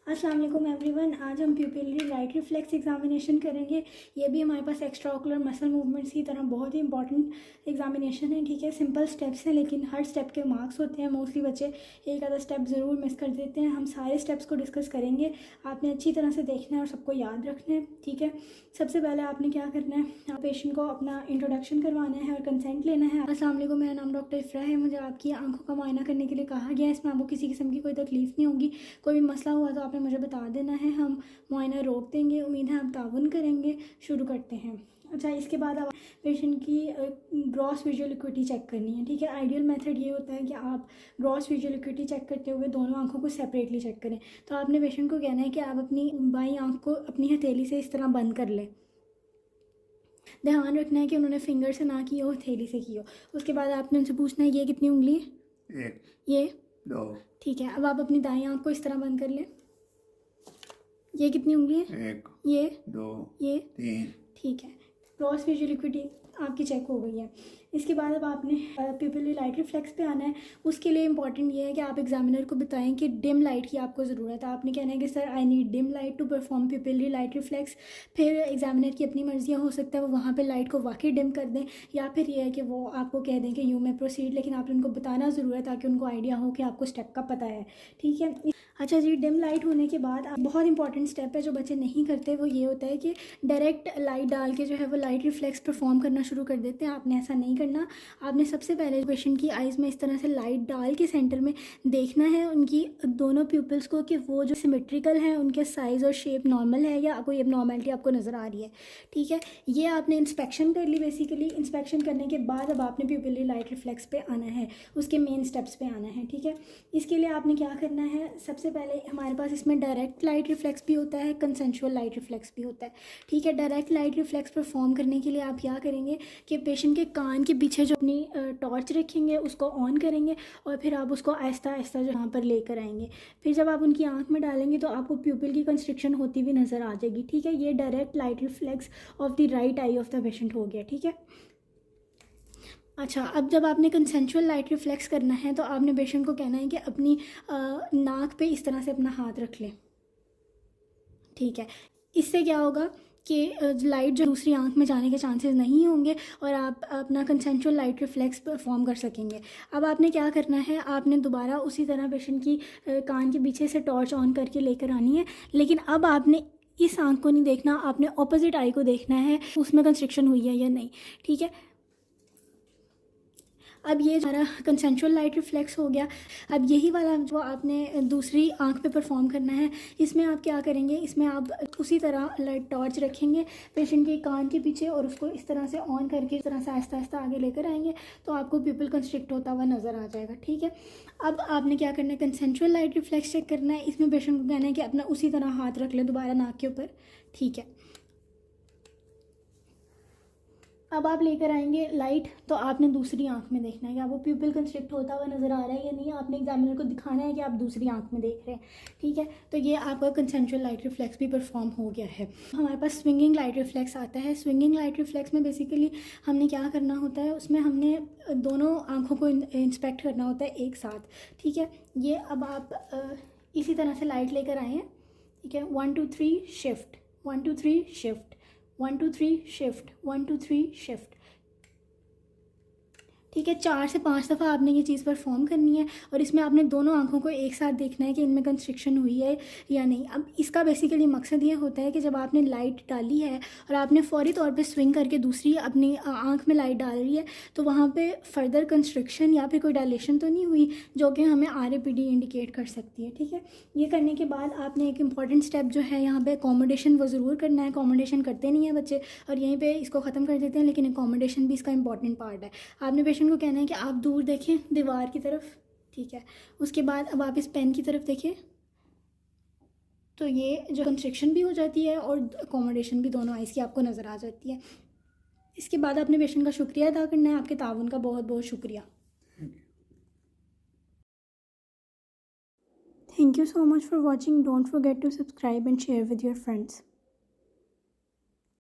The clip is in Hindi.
अस्सलाम वालेकुम एवरीवन। आज हम प्यूपिलरी लाइट रिफ्लेक्स एग्जामिनेशन करेंगे। ये भी हमारे पास एक्स्ट्रा ऑकुलर मसल मूवमेंट्स की तरह बहुत ही इंपॉर्टेंट एग्जामिनेशन है। ठीक है, सिंपल स्टेप्स हैं लेकिन हर स्टेप के मार्क्स होते हैं। मोस्टली बच्चे एक आधा स्टेप ज़रूर मिस कर देते हैं। हम सारे स्टेप्स को डिस्कस करेंगे। आपने अच्छी तरह से देखना है और सबको याद रखना है। ठीक है, सबसे पहले आपने क्या करना है, पेशेंट को अपना इंट्रोडक्शन करवाना है और कंसेंट लेना है। अस्सलाम वालेकुम, मेरा नाम डॉक्टर इफ्रा है। मुझे आपकी आंखों का मुआयना करने के लिए कहा गया है। इसमें आपको किसी किस्म की कोई तकलीफ़ नहीं होगी। कोई भी मसला हुआ तो आपने मुझे बता देना है, हम मुआयना रोक देंगे। उम्मीद है आप ताउन करेंगे। शुरू करते हैं। अच्छा, इसके बाद आप पेशेंट की ग्रॉस विजुअल इक्विटी चेक करनी है। ठीक है, आइडियल मेथड ये होता है कि आप ग्रॉस विजुअल इक्विटी चेक करते हुए दोनों आंखों को सेपरेटली चेक करें। तो आपने पेशेंट को कहना है कि आप अपनी बाईं आंख को अपनी हथेली से इस तरह बंद कर लें। ध्यान रखना है कि उन्होंने फिंगर से ना की हो, हथेली से की हो। उसके बाद आपने उनसे पूछना है ये कितनी उंगली है? एक, ये दो, ठीक है। अब आप अपनी दाईं आंख को इस तरह बंद कर लें। ये कितनी उंगली है? एक, ये दो, ये तीन। ठीक है, क्रॉस विजुअल इक्विटी आपकी चेक हो गई है। इसके बाद अब आपने प्यूपिलरी लाइट रिफ्लेक्स पे आना है। उसके लिए इंपॉर्टेंट ये है कि आप एग्जामिनर को बताएं कि डिम लाइट की आपको ज़रूरत है। आपने कहना है कि sir I need dim light to perform pupillary light reflex. फिर एग्जामिनर की अपनी मर्जियाँ हो सकता है वो वहाँ पे लाइट को वाकई डिम कर दें, या फिर ये है कि वो आपको कह दें कि यू में प्रोसीड, लेकिन आपने उनको बताना ज़रूर है ताकि उनको आइडिया हो कि आपको स्टेप का पता है। ठीक है। अच्छा जी, डिम लाइट होने के बाद बहुत इंपॉर्टेंट स्टेप है जो बच्चे नहीं करते, वो ये होता है कि डायरेक्ट लाइट डाल के जो है वो लाइट रिफ्लेक्स परफॉर्म करना शुरू कर देते हैं। आपने ऐसा नहीं करना। आपने सबसे पहले पेशेंट की आइज़ में इस तरह से लाइट डाल के सेंटर में देखना है उनकी दोनों प्यूपल्स को कि वो जो सिमेट्रिकल हैं, उनके साइज़ और शेप नॉर्मल है या कोई एबनॉर्मलिटी आपको नज़र आ रही है। ठीक है, ये आपने इंस्पेक्शन कर ली। बेसिकली इंस्पेक्शन करने के बाद अब आपने प्यूपिलरी लाइट रिफ्लेक्स पे आना है, उसके मेन स्टेप्स पे आना है। ठीक है, इसके लिए आपने क्या करना है, सबसे पहले हमारे पास इसमें डायरेक्ट लाइट रिफ्लेक्स भी होता है, कंसेंशुअल लाइट रिफ्लेक्स भी होता है। ठीक है, डायरेक्ट लाइट रिफ्लेक्स परफॉर्म करने के लिए आप क्या करेंगे कि पेशेंट के कान के पीछे जो अपनी टॉर्च रखेंगे उसको ऑन करेंगे और फिर आप उसको आहिस्ता आहिस्ता जो यहाँ पर लेकर आएंगे। फिर जब आप उनकी आंख में डालेंगे तो आपको प्यूपिल की कंस्ट्रिक्शन होती हुई नज़र आ जाएगी। ठीक है, ये direct light reflex of the right I of the patient हो गया। ठीक है। अच्छा, अब जब आपने कंसेंशुअल लाइट रिफ्लेक्स करना है तो आपने पेशेंट को कहना है कि अपनी नाक पे इस तरह से अपना हाथ रख लें। ठीक है, इससे क्या होगा कि लाइट जो दूसरी आंख में जाने के चांसेस नहीं होंगे और आप अपना कंसेंशुअल लाइट रिफ्लेक्स परफॉर्म कर सकेंगे। अब आपने क्या करना है, आपने दोबारा उसी तरह पेशेंट की कान के पीछे से टॉर्च ऑन करके लेकर आनी है, लेकिन अब आपने इस आंख को नहीं देखना, आपने ऑपोजिट आई को देखना है उसमें कंस्ट्रिक्शन हुई है या नहीं। ठीक है, अब ये हमारा कंसेंशुअल लाइट रिफ्लेक्स हो गया। अब यही वाला जो आपने दूसरी आंख पे परफॉर्म करना है, इसमें आप क्या करेंगे, इसमें आप उसी तरह लाइट टॉर्च रखेंगे पेशेंट के कान के पीछे और उसको इस तरह से ऑन करके इस तरह से आहिस्ता आहिस्ता आगे लेकर आएंगे तो आपको प्यूपिल कंस्ट्रिक्ट होता हुआ नज़र आ जाएगा। ठीक है, अब आपने क्या करना है, कंसेंशुअल लाइट रिफ्लेक्स चेक करना है। इसमें पेशेंट को कहना है कि अपना उसी तरह हाथ रख ले दोबारा नाक के ऊपर। ठीक है, अब आप लेकर आएंगे लाइट तो आपने दूसरी आंख में देखना है कि आपको प्यूपिल कंस्ट्रिक्ट होता हुआ नज़र आ रहा है या नहीं। आपने एग्जामिनर को दिखाना है कि आप दूसरी आंख में देख रहे हैं। ठीक है, तो ये आपका कंसेंशुअल लाइट रिफ्लेक्स भी परफॉर्म हो गया है। हमारे पास स्विंगिंग लाइट रिफ्लेक्स आता है। स्विंगिंग लाइट रिफ्लेक्स में बेसिकली हमने क्या करना होता है, उसमें हमने दोनों आँखों को इंस्पेक्ट करना होता है एक साथ। ठीक है, ये अब आप इसी तरह से लाइट लेकर आए हैं। ठीक है, 1 2 3 शिफ्ट, 1 2 3 शिफ्ट, 1 2 3 शिफ्ट, 1 2 3 शिफ्ट। ठीक है, 4 से 5 दफ़ा आपने ये चीज़ परफॉर्म करनी है और इसमें आपने दोनों आंखों को एक साथ देखना है कि इनमें कंस्ट्रिक्शन हुई है या नहीं। अब इसका बेसिकली मकसद ये होता है कि जब आपने लाइट डाली है और आपने फौरी तौर पे स्विंग करके दूसरी अपनी आंख में लाइट डाल रही है तो वहाँ पे फर्दर कंस्ट्रिक्शन या फिर कोई डायलेशन तो नहीं हुई जो कि हमें RAPD इंडिकेट कर सकती है। ठीक है, ये करने के बाद आपने एक इंपॉर्टेंट स्टेप जो है यहाँ पे अकोमोडेशन वो ज़रूर करना है। अकोमोडेशन करते नहीं है बच्चे और यहीं पे इसको ख़त्म कर देते हैं, लेकिन अकोमोडेशन भी इसका इंपॉर्टेंट पार्ट है। आपने पेशेंट को कहना है कि आप दूर देखें दीवार की तरफ। ठीक है, उसके बाद अब आप इस पेन की तरफ देखें तो ये जो कंस्ट्रिक्शन भी हो जाती है और अकोमोडेशन भी दोनों आइज़ की आपको नज़र आ जाती है। इसके बाद अपने पेशेंट का शुक्रिया अदा करना है। आपके ताउन का बहुत बहुत शुक्रिया। Thank you so much for watching. Don't forget to subscribe and share with your friends.